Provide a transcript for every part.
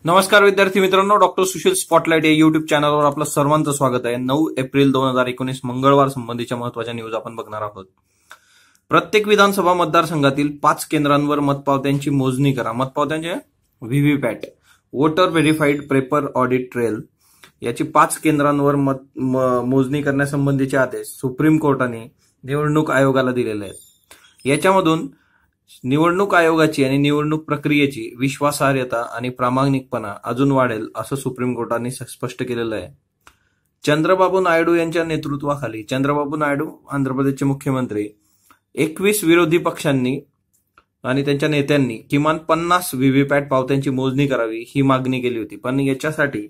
नमस्कार विद्यार्थी मित्रांनो, डॉक्टर सुशील स्पॉटलाइट या युट्यूब चॅनलवर आपलं सर्वांचं स्वागत आहे। 9 एप्रिल 2019 मंगळवार संबंधीच्या महत्त्वाच्या न्यूज आपण बघणार आहोत। प्रत्येक विधानसभा मतदारसंघातील 5 केंद्रांवर मतपावत्यांची मोजणी करा। मतपावत्यांचे VVPAT voter verified paper audit trail याची 5 केंद्रांवर मोजणी करण्यासंबंधीचे आदेश सुप्रीम कोर्टाने निवडणूक आयोगाला दिलेले आहेत। याच्यामधून निवडणूक आयोगाची आणि निवडणूक प्रक्रियेची विश्वासार्हता आणि प्रामाणिकपणा अजून वाढेल असं सुप्रीम कोर्टाने स्पष्ट केलेलं आहे। चंद्रबाबू नायडू यांच्या नेतृत्वाखाली चंद्रबाबू नायडू आंध्र प्रदेशचे मुख्यमंत्री 21 विरोधी पक्षांनी आणि त्यांच्या नेत्यांनी किमान 50 व्हीव्हीपॅट पावत्यांची मोजणी करावी ही मागणी केली होती। पण याच्यासाठी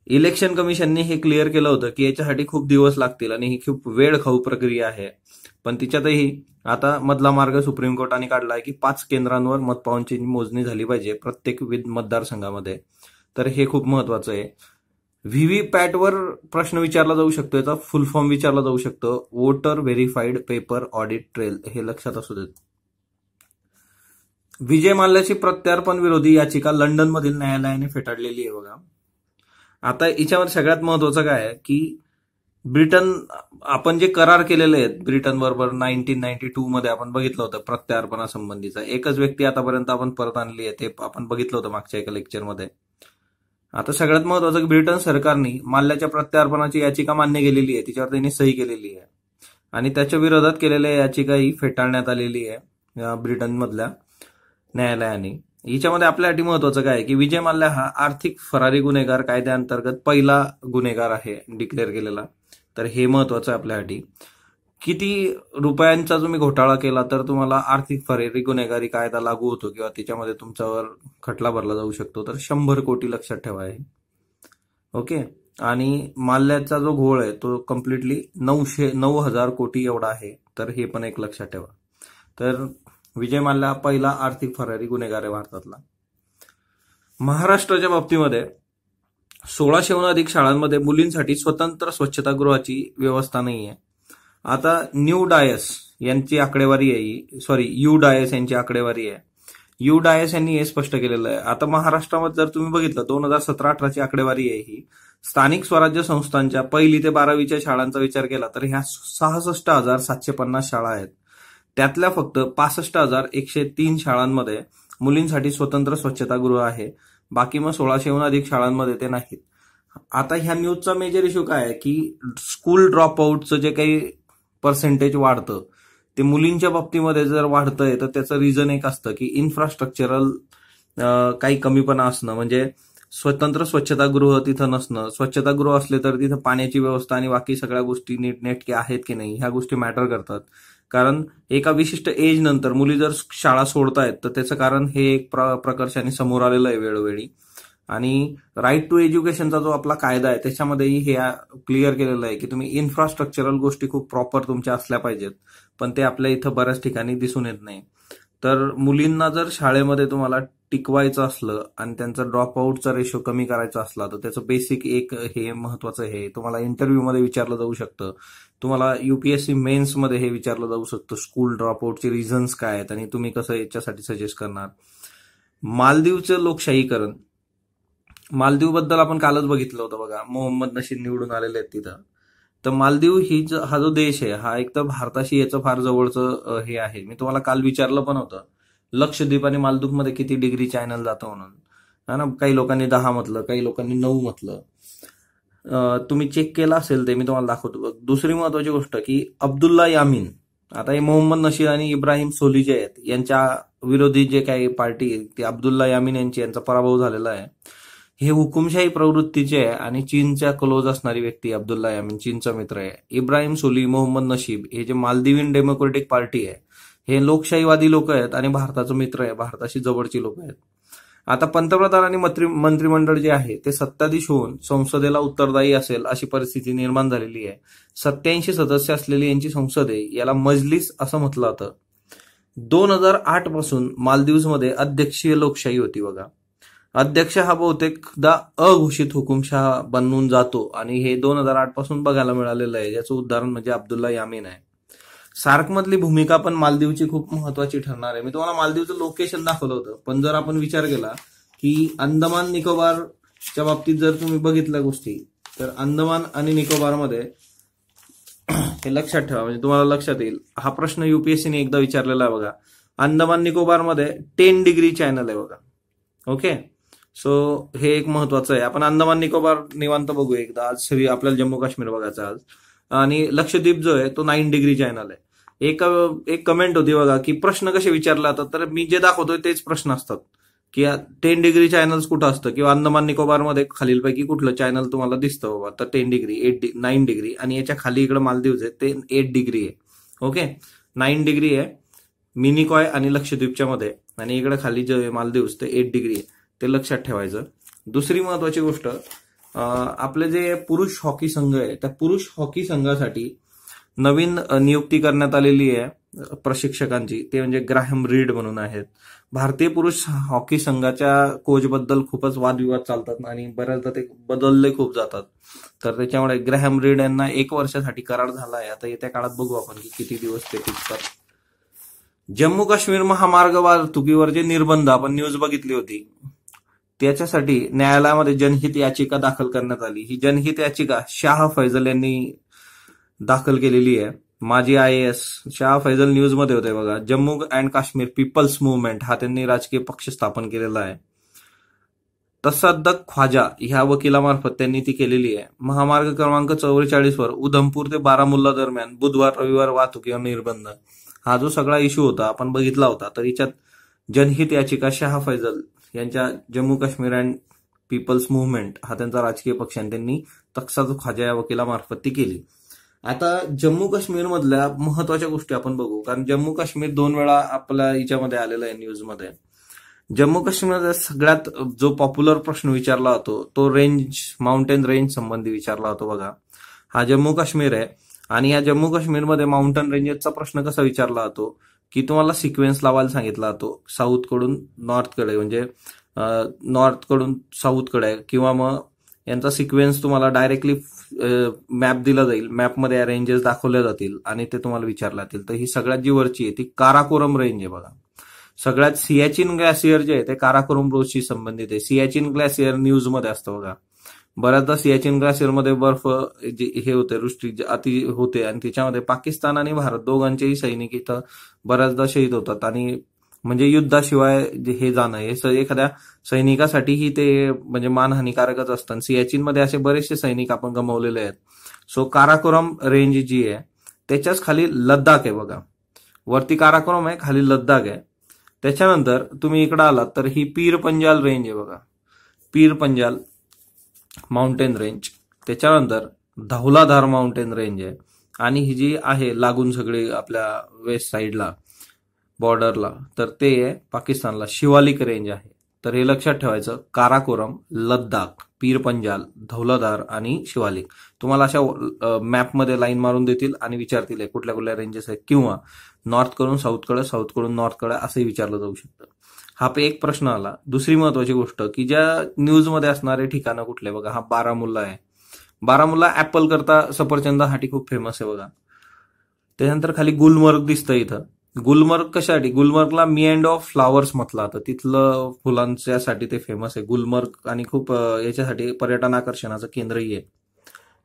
इलेक्शन कमिशनने हे क्लिअर केलं होतं की याच्यासाठी खूप दिवस लागतील आणि ही खूप वेळ खाऊ प्रक्रिया आहे। पण तिच्यातही आता मधला मार्ग सुप्रीम कोर्टाने काढलाय की 5 केंद्रांवर मतपावत्यांची मोजणी झाली पाहिजे प्रत्येक मतदारसंघामध्ये। तर हे खूप महत्वाचं आहे। व्हीव्हीपॅटवर प्रश्न विचारला जाऊ शकतो, याचा फुल फॉर्म विचारला जाऊ शकतो, voter verified paper audit trail, हे लक्षात असू देत। विजय माल्याची प्रत्यार्पण विरोधी याचिका लंडनमधील न्यायालयाने फेटाळलेली आहे बघा। आता याच्यावर सगळ्यात महत्वाचं काय आहे की ब्रिटन, आपण जे करार केलेले आहेत ब्रिटन बरोबर 1992 मध्ये आपण बघितलं होतं प्रत्यार्पणासंबंधीचा, एकच व्यक्ती आतापर्यंत आपण परत आणली आहे, ते आपण बघितलं होतं मागच्या एका लेक्चरमध्ये। आता सगळ्यात महत्वाचं की ब्रिटन सरकारने माल्याच्या प्रत्यार्पणाची याचिका मान्य केलेली आहे, तिच्यावर त्यांनी सही केलेली आहे आणि त्याच्या विरोधात केलेल्या याचिका ही फेटाळण्यात आलेली आहे ब्रिटन मधल्या न्यायालयाने। हिच्यामध्ये आपल्यासाठी महत्वाचं काय आहे की विजय माल्या हा आर्थिक फरारी गुन्हेगार कायद्याअंतर्गत पहिला गुन्हेगार आहे डिक्लेअर केलेला। तर हे महत्वाचं आहे आपल्यासाठी। किती रुपयांचा तुम्ही घोटाळा केला तर तुम्हाला आर्थिक फरारी गुन्हेगारी कायदा लागू होतो किंवा त्याच्यामध्ये तुमच्यावर खटला भरला जाऊ शकतो। तर 100 कोटी लक्षात ठेवा आहे, ओके। आणि माल्याचा जो घोळ आहे तो कम्प्लिटली 9,000 कोटी एवढा आहे, तर हे पण एक लक्षात ठेवा। तर विजय माल्या पहिला आर्थिक फरारी गुन्हेगार आहे भारतातला। महाराष्ट्राच्या बाबतीमध्ये 1600हून अधिक शाळांमध्ये मुलींसाठी स्वतंत्र स्वच्छतागृहाची व्यवस्था नाहीये। आता यूडायस यांची आकडेवारी आहे, यूडायस यांची आकडेवारी आहे। यूडायस यांनी हे स्पष्ट केलेलं आहे। आता महाराष्ट्रामध्ये जर तुम्ही बघितलं 2017-18 ची आकडेवारी आहे ही, स्थानिक स्वराज्य संस्थांच्या 1ली ते 12वीच्या शाळांचा विचार केला तर ह्या 66,750 शाळा आहेत। त्यातल्या फक्त 65,103 शाळांमध्ये मुलींसाठी स्वतंत्र स्वच्छतागृह आहे, बाकी मग 1600हून अधिक शाळांमध्ये ते नाहीत। आता ह्या न्यूजचा मेजर इश्यू काय आहे की स्कूल ड्रॉप आउटचं जे काही पर्सेंटेज वाढतं ते मुलींच्या बाबतीमध्ये जर वाढतंय तर त्याचं रिझन एक असतं की इन्फ्रास्ट्रक्चरल काही कमीपणा असणं, म्हणजे स्वतंत्र स्वच्छतागृह तिथं नसणं। स्वच्छतागृह असले तर तिथं पाण्याची व्यवस्था आणि बाकी सगळ्या गोष्टी नीटनेटक्या आहेत की नाही ह्या गोष्टी मॅटर करतात। कारण एका विशिष्ट एज नंतर मुली जर शाळा सोडतायत तर त्याचं कारण हे एक प्रकर्षाने समोर आलेलं आहे वेळोवेळी। आणि राईट टू एज्युकेशनचा जो आपला कायदा आहे त्याच्यामध्येही हे क्लिअर केलेलं आहे की तुम्ही इन्फ्रास्ट्रक्चरल गोष्टी खूप प्रॉपर तुमच्या असल्या पाहिजेत, पण ते आपल्या इथं बऱ्याच ठिकाणी दिसून येत नाही। तर मुलींना जर शाळेमध्ये तुम्हाला टिकवायचं असलं आणि त्यांचा ड्रॉप आउटचा रेशो कमी करायचा असला तर त्याचं बेसिक एक हे महत्वाचं हे तुम्हाला इंटरव्ह्यू मध्ये विचारलं जाऊ शकतं, तुम्हाला UPSC मेन्स मध्ये हे विचारलं जाऊ शकतं, स्कूल ड्रॉप आउटचे रिझन्स काय आहेत आणि तुम्ही कसं याच्यासाठी सजेस्ट करणार। मालदीवचं लोकशाहीकरण, मालदीव बद्दल आपण कालच बघितलं होतं बघा, मोहम्मद नशीद निवडून आलेले आहेत तिथं। तर मालदीव हा जो देश आहे हा एक तर भारताशी याचं फार जवळचं हे आहे। मी तुम्हाला काल विचारलं पण होतं लक्षद्वीप आणि मालदीवमध्ये किती डिग्री चॅनल जातं म्हणून, है ना। काही लोकांनी 10 म्हटलं, काही लोकांनी 9 म्हटलं, तुम्ही चेक केला असेल ते मी तुम्हाला दाखवतो। दुसरी महत्वाची गोष्ट की अब्दुल्ला यामीन, आता हे मोहम्मद नशीद आणि इब्राहिम सोली जे आहेत यांच्या विरोधी जे काही पार्टी आहे ती अब्दुल्ला यामीन यांचा पराभव झालेला आहे। हे हुकुमशाही प्रवृत्तीचे आहे आणि चीनच्या क्लोज असणारी व्यक्ती अब्दुल्ला यामीन, चीनचा मित्र आहे। इब्राहिम सोली, मोहम्मद नशीब हे जे मालदीवियन डेमोक्रेटिक पार्टी आहे हे लोकशाहीवादी लोक आहेत आणि भारताचं मित्र आहे, भारताशी जवळची लोक आहेत। आता पंतप्रधान आणि मंत्रिमंडळ जे आहे ते सत्ताधीश होऊन संसदेला उत्तरदायी असेल अशी परिस्थिती निर्माण झालेली आहे। 87 सदस्य असलेली यांची संसद आहे, याला मजलिस असं म्हटलं जातं। 2008 पासून मालदीवमध्ये अध्यक्षीय लोकशाही होती बघा। अध्यक्ष हा बहुतेकदा अघोषित हुकुमशाह बनून जातो आणि हे 2008 पासून बघायला मिळालेलं आहे, याचं उदाहरण म्हणजे अब्दुल्ला यामीन आहे। सार्क मधली भूमिका पण मालदीवची खूप महत्वाची ठरणार आहे। मी तुम्हाला मालदीवचं लोकेशन दाखवलं होतं, पण जर आपण विचार केला की अंदमान निकोबारच्या बाबतीत जर तुम्ही बघितल्या गोष्टी, तर अंदमान आणि निकोबारमध्ये हे लक्षात ठेवा, म्हणजे तुम्हाला लक्षात येईल. हा प्रश्न युपीएससीने एकदा विचारलेला आहे बघा. अंदमान निकोबारमध्ये 10 डिग्री चॅनल आहे बघा. ओके, सो हे एक महत्वाचं आहे. आपण अंदमान निकोबार निवांत बघू एकदा. आज आपल्याला जम्मू काश्मीर बघायचं आज. आणि लक्षद्वीप जो आहे तो 9 डिग्री चॅनल आहे. एक कमेंट होती बघा की प्रश्न कसे विचारले जातात, तर मी जे दाखवतोय तेच प्रश्न असतात की 10 डिग्री चॅनल्स कुठं असतं, किंवा अंदमान निकोबारमध्ये खालीलपैकी कुठलं चॅनल तुम्हाला दिसतं बाबा, तर 10 डिग्री, 9 डिग्री, आणि याच्या खाली इकडे मालदीव्स आहे ते 8 डिग्री आहे. ओके, 9 डिग्री आहे मिनिकॉय आणि लक्षद्वीपच्या मध्ये, आणि इकडे खाली जे मालदीव्स ते 8 डिग्री आहे, ते लक्षात ठेवायचं. दुसरी महत्वाची गोष्ट, आपले जे पुरुष हॉकी संघ आहे त्या पुरुष हॉकी संघासाठी नवीन नियुक्ती करण्यात आलेली आहे प्रशिक्षकांची. ते म्हणजे ग्रॅहम रीड म्हणून आहेत. भारतीय पुरुष हॉकी संघाच्या कोचबद्दल खूपच वादविवाद चालतात आणि बऱ्याचदा ते बदलले खूप जातात. तर त्याच्यामुळे ग्रॅहम रीड यांना 1 वर्षासाठी करार झाला आहे. आता येत्या काळात बघू आपण की किती दिवस ते टिकतात. जम्मू काश्मीर महामार्ग वाहतुकीवर जे निर्बंध आपण न्यूज बघितली होती, त्याच्यासाठी न्यायालयामध्ये जनहित याचिका दाखल करण्यात आली. ही जनहित याचिका शाह फैजल यांनी दाखल केलेली आहे. माजी IAS शाह फैजल न्यूज मध्ये होते बघा. Jammu and Kashmir people's movement हा त्यांनी राजकीय पक्ष स्थापन केलेला आहे. तसद्दक ख्वाजा ह्या वकिलामार्फत त्यांनी ती केलेली आहे. महामार्ग क्रमांक 44 वर उधमपूर ते बारामुल्ला दरम्यान बुधवार रविवार वाहतुकीवर निर्बंध, हा जो सगळा इश्यू होता आपण बघितला होता. तर याच्यात जनहित याचिका शाह फैजल यांच्या Jammu Kashmir and people's movement हा त्यांचा राजकीय पक्ष आहे, त्यांनी तसद्दक ख्वाजा या वकिलामार्फत ती केली. आता जम्मू काश्मीर मधल्या महत्वाच्या गोष्टी आपण बघू, कारण जम्मू काश्मीर 2 वेळा आपल्या याच्यामध्ये आलेला आहे न्यूजमध्ये. जम्मू काश्मीरमध्ये सगळ्यात जो पॉप्युलर प्रश्न विचारला जातो तो माउंटेन रेंज संबंधी विचारला जातो बघा. हा जम्मू काश्मीर आहे, आणि या जम्मू काश्मीरमध्ये माउंटेन रेंजेसचा प्रश्न कसा विचारला जातो की तुम्हाला सिक्वेन्स लावायला सांगितला जातो. साऊथ कडून नॉर्थकडे, म्हणजे नॉर्थ कडून साऊथकडे, किंवा मग यांचा सिक्वेन्स तुम्हाला डायरेक्टली मॅप दिला जाईल. मॅपमध्ये या रेंजेस दाखवल्या जातील आणि ते तुम्हाला विचारले जातील. तर ही सगळ्यात जी वरची आहे ती काराकोरम रेंज आहे बघा. सगळ्यात सियाचिन ग्लॅशियर जे आहे ते काराकोरम रोजशी संबंधित आहे. सियाचिन ग्लॅशियर न्यूज मध्ये असतं बघा. बऱ्याचदा सियाचिन ग्लॅशियर मध्ये बर्फ हे होते, वृष्टी अति होते, आणि त्याच्यामध्ये पाकिस्तान आणि भारत दोघांचेही सैनिक इथं बऱ्याचदा शहीद होतात. आणि म्हणजे युद्धाशिवाय हे जाणं हे एखाद्या सैनिकासाठीही ते म्हणजे मानहानिकारकच असतं. सियाचिनमध्ये असे बरेचसे सैनिक आपण गमावलेले आहेत. सो काराकोरम रेंज जी आहे त्याच्याच खाली लद्दाख आहे बघा. वरती काराकोरम आहे, खाली लद्दाख आहे. त्याच्यानंतर तुम्ही इकडे आलात तर ही पीर पंजाल रेंज आहे बघा. Pir Panjal mountain range. त्याच्यानंतर धौलाधार माउंटेन रेंज आहे, आणि ही जी आहे लागून सगळी आपल्या वेस्ट साईडला बॉर्डरला, तर ते आहे पाकिस्तानला शिवालिक रेंज आहे. तर हे लक्षात ठेवायचं, काराकोरम, लद्दाख, पीर पंजाल, धौलाधार आणि शिवालिक. तुम्हाला अशा मॅपमध्ये लाईन मारून देतील आणि विचारतील कुठल्या कुठल्या रेंजेस आहेत, किंवा नॉर्थ कडून साऊथकडे, साऊथ कडून नॉर्थकडे असंही विचारलं जाऊ शकतं. हा एक प्रश्न आला. दुसरी महत्वाची गोष्ट की ज्या न्यूजमध्ये असणारे ठिकाणं कुठले बघा. हा बारामुल्ला आहे. बारामुल्ला ऍपल करता सफरचंदासाठी खूप फेमस आहे बघा. त्यानंतर खाली गुलमर्ग दिसतं इथं. गुलमर्ग कशासाठी? गुलमर्गला मी अँड ऑफ फ्लावर्स म्हटलं तर तिथलं फुलांच्यासाठी ते फेमस आहे गुलमर्ग, आणि खूप याच्यासाठी पर्यटन आकर्षणाचं केंद्रही आहे.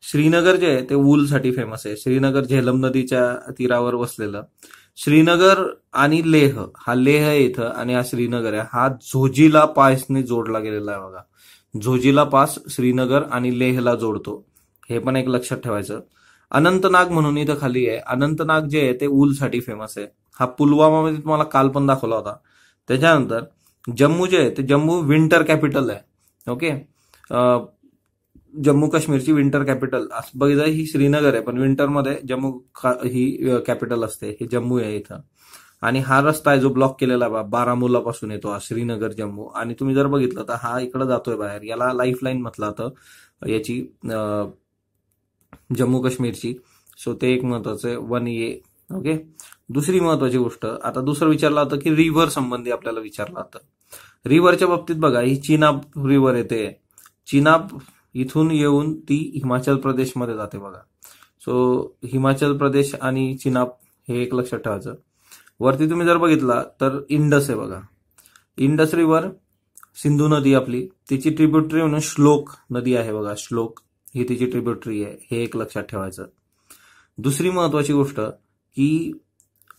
श्रीनगर जे आहे ते वूलसाठी फेमस आहे. श्रीनगर झेलम नदीच्या तीरावर वसलेलं. श्रीनगर आणि लेह, हा लेह आहे इथं आणि हा श्रीनगर आहे. हा झोजिला पासने जोडला गेलेला आहे बघा. झोजिला पास श्रीनगर आणि लेहला जोडतो. हे पण एक लक्षात ठेवायचं. अनंतनाग म्हणून इथं खाली आहे. अनंतनाग जे आहे ते वूलसाठी फेमस आहे. हा पुलवामामध्ये तुम्हाला काल पण दाखवला होता. त्याच्यानंतर जम्मू जे आहे ते जम्मू विंटर कॅपिटल आहे. ओके, जम्मू काश्मीरची विंटर कॅपिटल बघितलं ही श्रीनगर आहे, पण विंटरमध्ये जम्मू ही कॅपिटल असते. हे जम्मू आहे इथं. आणि हा रस्ता आहे जो ब्लॉक केलेला आहे बारामुल्ला पासून येतो हा श्रीनगर जम्मू. आणि तुम्ही जर बघितलं तर हा इकडे जातोय बाहेर. याला लाईफलाईन म्हटलं तर याची जम्मू काश्मीरची. सो ते एक महत्वाचं 1A. ओके, दुसरी महत्वाची गोष्ट, आता दुसरं विचारलं होतं की रिव्हर संबंधी आपल्याला विचारलं होतं. रिव्हरच्या बाबतीत बघा, ही चिनाब रिव्हर येते. चिनाब इथून येऊन ती हिमाचल प्रदेशमध्ये जाते बघा. सो हिमाचल प्रदेश आणि चिनाब हे एक लक्षात ठेवायचं. वरती तुम्ही जर बघितला तर इंडस आहे बघा. इंडस रिव्हर सिंधू नदी आपली, तिची ट्रिब्युटरी म्हणून श्लोक नदी आहे बघा, श्लोक ही तिची ट्रिब्युटरी आहे, हे एक लक्षात ठेवायचं. दुसरी महत्वाची गोष्ट की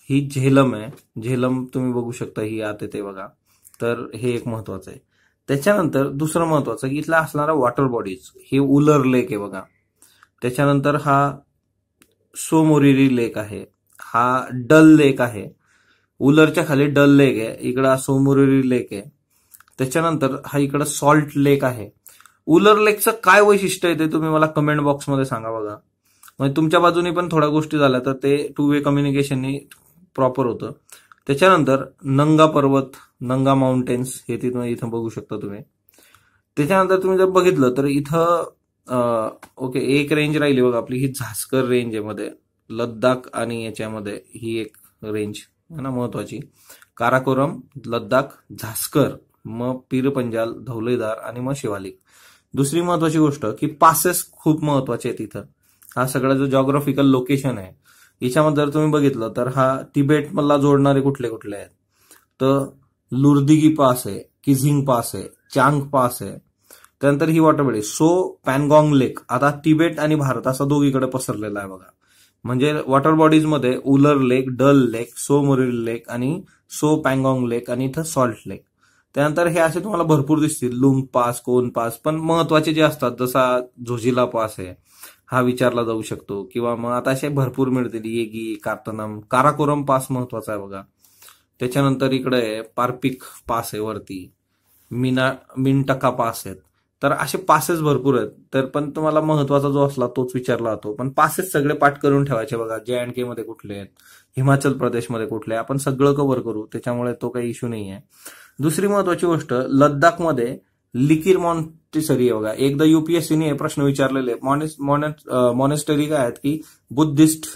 ही झेलम आहे, झेलम तुम्ही बघू शकता, ही आत येते बघा, तर हे एक महत्वाचं आहे. त्याच्यानंतर दुसरं महत्वाचं की इथला असणारा वॉटर बॉडीज, हे उलर लेक आहे बघा. त्याच्यानंतर हा सोमोरिरी लेक आहे, हा डल लेक आहे, उलरच्या खाली डल लेक आहे, इकडं सोमोरिरी लेक आहे. त्याच्यानंतर हा इकडं सॉल्ट लेक आहे. उलर लेकचं काय वैशिष्ट्य आहे ते तुम्ही मला कमेंट बॉक्समध्ये सांगा बघा. म्हणजे तुमच्या बाजूने पण थोड्या गोष्टी झाल्या तर ते 2 वे कम्युनिकेशननी प्रॉपर होतं. त्याच्यानंतर नंगा पर्वत, नंगा माउंटेन्स हे इथं बघू शकता तुम्ही. त्याच्यानंतर तुम्ही जर बघितलं तर इथं ओके एक रेंज राहिली बघा आपली, ही झास्कर रेंज आहे मध्ये, लद्दाख आणि याच्यामध्ये ही एक रेंज आहे ना महत्वाची, काराकोरम, लद्दाख, झास्कर, मग पीर पंजाल, धौलेदार आणि मग शिवालिक. दुसरी महत्वाची गोष्ट की पासेस खूप महत्वाचे आहेत इथं. हा सगळा जो जॉग्राफिकल लोकेशन आहे याच्यामध्ये जर तुम्ही बघितलं तर हा तिबेट मधला जोडणारे कुठले कुठले आहेत, तर लुर्दिगी पास आहे, किझिंग पास आहे, चांग पास आहे. त्यानंतर ही वॉटर बॉडी सो पॅनगॉंग लेक, आता तिबेट आणि भारत असा दोघीकडे पसरलेला आहे बघा. म्हणजे वॉटर बॉडीज मध्ये उलर लेक, डल लेक, सो मोरिरी लेक आणि सो पॅनगॉंग लेक आणि इथं सॉल्ट लेक. त्यानंतर हे असे तुम्हाला भरपूर दिसतील, लुंग पास, कोन पास, पण महत्वाचे जे असतात जसा झोजिला पास आहे हा विचारला जाऊ शकतो, किंवा मग आता असे भरपूर मिळतील, येगी, कार्तनम, काराकोरम पास महत्वाचा आहे बघा. त्याच्यानंतर इकडे पारपिक पास आहे वरती, मिनटका पास आहेत. तर असे पासेस भरपूर आहेत. तर पण तुम्हाला महत्वाचा जो असला तोच विचारला जातो, पण पासेस सगळे पाठ करून ठेवायचे बघा. JNK मध्ये कुठले आहेत, हिमाचल प्रदेशमध्ये कुठले, आपण सगळं कव्हर करू, त्याच्यामुळे तो काही इश्यू नाही आहे. दुसरी महत्वाची गोष्ट, लद्दाखमध्ये लिकिर मॉन्टेसरी आहे बघा. एकदा UPSCने हे प्रश्न विचारलेले, मॉनेस्टरी काय आहेत की बुद्धिस्ट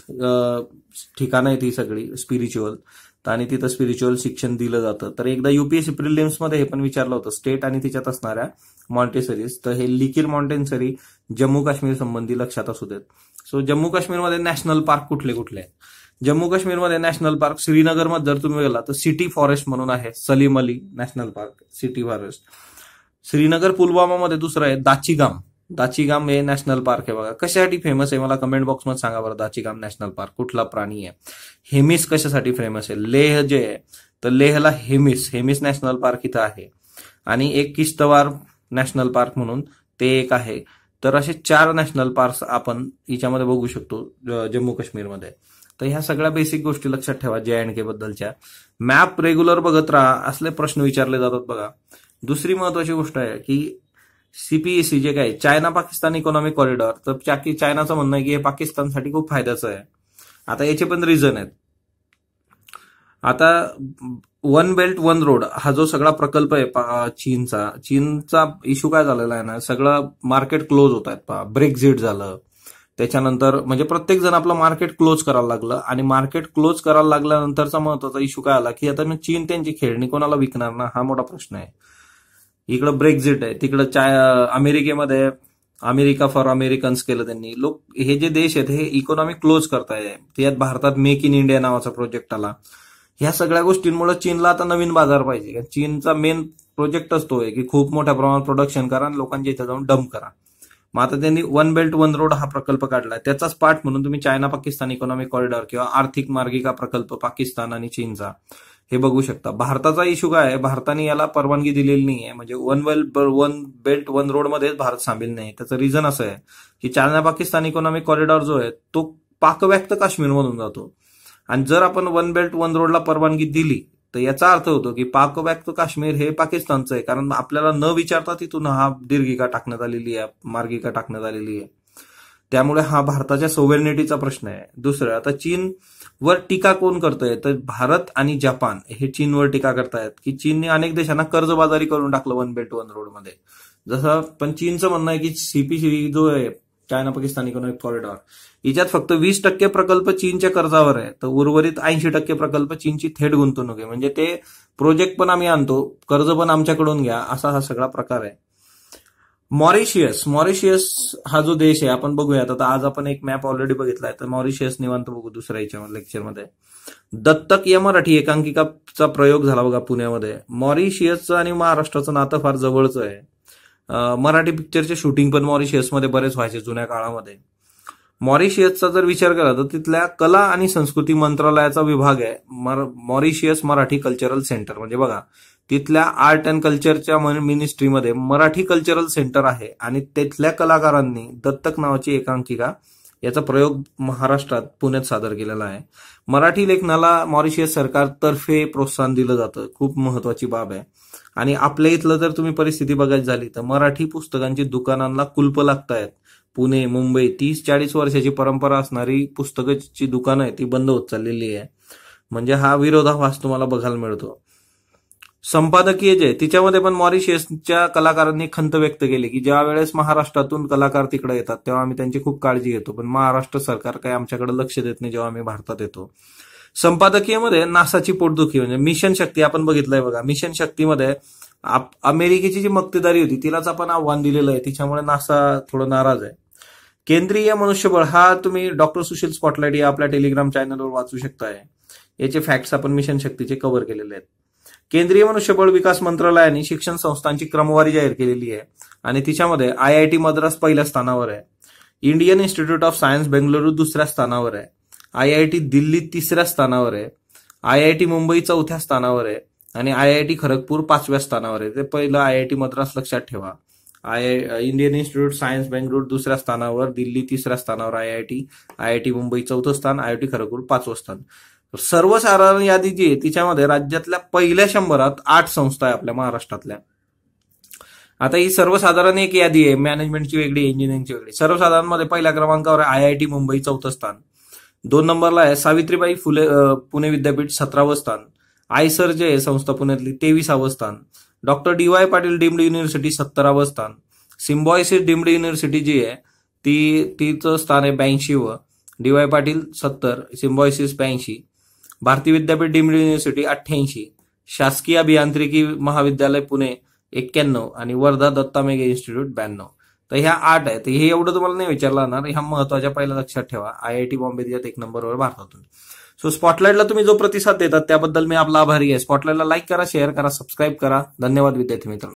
ठिकाणं आहेत ही सगळी स्पिरिच्युअल, आणि तिथं स्पिरिच्युअल शिक्षण दिलं जातं. तर एकदा UPSC प्रिलिम्स मध्ये हे पण विचारलं होतं, स्टेट आणि तिच्यात असणाऱ्या मॉन्टेसरीज. तर हे लिकिर मॉन्टेसरी जम्मू काश्मीर संबंधी लक्षात असू देत. सो जम्मू काश्मीरमध्ये नॅशनल पार्क कुठले कुठले आहेत, जम्मू काश्मीरमध्ये नॅशनल पार्क श्रीनगरमध्ये जर तुम्ही गेला तर सिटी फॉरेस्ट म्हणून आहे, Salim Ali national park, city forest. Srinagar पुलवामामध्ये दुसरं आहे दाचीगाम, दाचीगाम हे नॅशनल पार्क आहे बघा. कशासाठी फेमस आहे मला कमेंट बॉक्समध्ये सांगा बरं. दाचीगाम नॅशनल पार्क कुठला प्राणी आहे. हेमिस कशासाठी फेमस आहे. लेह जे आहे तर लेहला हेमिस नॅशनल पार्क इथं आहे. आणि एक किश्तवार नॅशनल पार्क म्हणून ते एक आहे. तर असे 4 नॅशनल पार्क आपण याच्यामध्ये बघू शकतो जम्मू काश्मीरमध्ये. तर ह्या सगळ्या बेसिक गोष्टी लक्षात ठेवा JNK बद्दलच्या. मॅप रेग्युलर बघत राहा, असले प्रश्न विचारले जातात बघा. दुसरी महत्वाची गोष्ट आहे की CPEC जे काय चायना पाकिस्तान इकॉनॉमिक कॉरिडॉर, तर चायनाचं म्हणणं आहे की हे पाकिस्तानसाठी खूप फायद्याचं आहे. आता याचे पण रिझन आहेत. आता वन बेल्ट वन रोड हा जो सगळा प्रकल्प आहे चीनचा इश्यू काय झालेला आहे ना, सगळं मार्केट क्लोज होत आहेत. ब्रेक्झिट झालं, त्याच्यानंतर म्हणजे प्रत्येक जण आपलं मार्केट क्लोज करायला लागलं, आणि मार्केट क्लोज करायला लागल्यानंतरचा महत्वाचा इश्यू काय आला की आता चीन त्यांची खेळणी कोणाला विकणार ना, हा मोठा प्रश्न आहे. इकडं ब्रेक्झिट आहे, तिकडं अमेरिकेमध्ये अमेरिका फॉर अमेरिकन्स केलं त्यांनी. लोक हे जे देश आहेत हे इकॉनॉमी क्लोज करताय. त्यात भारतात मेक इन इंडिया नावाचा प्रोजेक्ट आला. ह्या सगळ्या गोष्टींमुळे चीनला आता नवीन बाजार पाहिजे. चीनचा मेन प्रोजेक्टच तो आहे की खूप मोठ्या प्रमाणात प्रोडक्शन करा आणि लोकांच्या इथे जाऊन डंप करा. मग आता त्यांनी वन बेल्ट वन रोड हा प्रकल्प काढलाय. त्याचाच पार्ट म्हणून तुम्ही चायना पाकिस्तान इकॉनॉमिक कॉरिडॉर किंवा आर्थिक मार्गिका प्रकल्प पाकिस्तान आणि चीनचा हे बघू शकता. भारताचा इश्यू काय आहे, भारताने याला परवानगी दिलेली नाही आहे. म्हणजे वन बेल्ट वन रोड मध्येच भारत सामील नाही. त्याचं रिझन असं आहे की चायना पाकिस्तान इकॉनॉमिक कॉरिडॉर जो आहे तो पाकव्याप्त काश्मीरमधून जातो. आणि जर आपण वन बेल्ट वन रोडला परवानगी दिली तर याचा अर्थ होतो की पाकव्याप्त काश्मीर हे पाकिस्तानचं आहे. कारण आपल्याला न विचारता तिथून हा दीर्घिका टाकण्यात आलेली आहे, मार्गिका टाकण्यात आलेली आहे. त्यामुळे हा भारताच्या सोव्हरेनिटीचा प्रश्न आहे. दुसरं, आता चीनवर टीका कोण करतोय, तर भारत आणि जपान हे चीनवर टीका करतायत की चीनने अनेक देशांना कर्जबाजारी करून टाकलं वन बेल्ट वन रोड मध्ये. जसं पण चीनचं म्हणणं आहे की CPEC जो आहे चायना पाकिस्तान इकॉनॉमिक कॉरिडॉर, याच्यात फक्त 20% प्रकल्प चीनच्या कर्जावर आहे, तर उर्वरित 80% प्रकल्प चीनची थेट गुंतवणूक आहे. म्हणजे ते प्रोजेक्ट पण आम्ही आणतो, कर्ज पण आमच्याकडून घ्या, असा हा सगळा प्रकार आहे. मॉरिशियस हा जो देश आहे, आपण बघूयात आता. आज आपण एक मॅप ऑलरेडी बघितलाय, तर मॉरिशियस निवांत बघू दुसऱ्या याच्या लेक्चरमध्ये. दत्तक या मराठी एकांकिकाचा प्रयोग झाला बघा पुण्यामध्ये. मॉरिशियसचं आणि महाराष्ट्राचं नातं फार जवळचं आहे. मराठी पिक्चरचे शूटिंग पण मॉरिशियसमध्ये बरेच व्हायचे जुन्या काळामध्ये. मॉरिशियसचा जर विचार केला तर तिथल्या कला आणि संस्कृती मंत्रालयाचा विभाग आहे मॉरिशियस मराठी कल्चरल सेंटर. म्हणजे बघा, तिथल्या आर्ट अँड कल्चरच्या मिनिस्ट्रीमध्ये मराठी कल्चरल सेंटर आहे आणि तिथल्या कलाकारांनी दत्तक नावाची एकांकिका याचा प्रयोग महाराष्ट्रात पुण्यात सादर केलेला आहे. मराठी लेखनाला मॉरिशियस सरकारतर्फे प्रोत्साहन दिलं जातं, खूप महत्वाची बाब आहे. आणि आपल्या इथलं जर तुम्ही परिस्थिती बघायची झाली तर मराठी पुस्तकांची दुकानांना कुलप लागतायत. पुणे, मुंबई 30-40 वर्षाची परंपरा असणारी पुस्तकाची दुकानं आहे ती बंद होत चाललेली आहे. म्हणजे हा विरोधाभास तुम्हाला बघायला मिळतो. संपादकीय जे तिच्यामध्ये पण मॉरिशियसच्या कलाकारांनी खंत व्यक्त केली की ज्या वेळेस महाराष्ट्रातून कलाकार तिकडे येतात तेव्हा आम्ही त्यांची खूप काळजी घेतो, पण महाराष्ट्र सरकार काही आमच्याकडे लक्ष देत नाही जेव्हा आम्ही भारतात येतो. संपादकीयमध्ये नासाची पोटदुखी म्हणजे मिशन शक्ती आपण बघितलंय बघा. मिशन शक्तीमध्ये अमेरिकेची जी मक्तेदारी होती तिलाच आपण आव्हान दिलेलं आहे, तिच्यामुळे नासा थोडं नाराज आहे. केंद्रीय मनुष्यबळ हा तुम्ही डॉक्टर सुशील स्पॉटलाइट या आपल्या टेलिग्राम चॅनलवर वाचू शकताय. याचे फॅक्ट्स आपण मिशन शक्तीचे कव्हर केलेले आहेत. केंद्रीय मनुष्यबळ विकास मंत्रालयाने शिक्षण संस्थांची क्रमवारी जाहीर केलेली आहे आणि तिच्यामध्ये IIT मद्रास पहिल्या स्थानावर आहे. Indian institute of science Bengaluru दुसऱ्या स्थानावर आहे. IIT दिल्ली तिसऱ्या स्थानावर आहे. IIT मुंबई चौथ्या स्थानावर आहे आणि IIT खरगपूर 5व्या स्थानावर आहे. ते पहिलं IIT मद्रास लक्षात ठेवा. इंडियन इन्स्टिट्यूट सायन्स बेंगळुरू दुसऱ्या स्थानावर, दिल्ली तिसऱ्या स्थानावर IIT मुंबई चौथं स्थान, IIT खरगपूर 5वं स्थान. सर्वसाधारण यादी जी आहे तिच्यामध्ये राज्यातल्या पहिल्या 100त 8 संस्था आहे आपल्या महाराष्ट्रातल्या. आता ही सर्वसाधारण एक यादी आहे, मॅनेजमेंटची वेगळी, इंजिनिअरिंगची वेगळी. सर्वसाधारण मध्ये पहिल्या क्रमांकावर आहे IIT मुंबई 4थं स्थान. 2 नंबरला आहे सावित्रीबाई फुले पुणे विद्यापीठ 17वं स्थान. आयसर जे आहे संस्था पुण्यातली 23वं स्थान. Doctor DY Patil deemed university 17वं स्थान. सिम्बॉयसिस डीम्ड युनिव्हर्सिटी जी आहे तिचं स्थान आहे 82वं. DY Patil 70, Symbiosis 82. भारतीय विद्यापीठ डीम्ड युनिव्हर्सिटी 88. शासकीय अभियांत्रिकी महाविद्यालय पुणे 91 आणि वर्धा दत्ता मेघे इन्स्टिट्यूट 92. तर ह्या 8 आहेत. हे एवढं तुम्हाला नाही विचारलं जाणार, ह्या महत्वाच्या पहिल्या लक्षात ठेवा. IIT बॉम्बे दिल्यात 1 नंबरवर भारतातून. सो स्पॉटलाइटला तुम्ही जो प्रतिसाद देतात त्याबद्दल मी आपला आभारी आहे. स्पॉटलाइटला लाईक करा, शेअर करा, सबस्क्राईब करा. धन्यवाद विद्यार्थी मित्रांनो.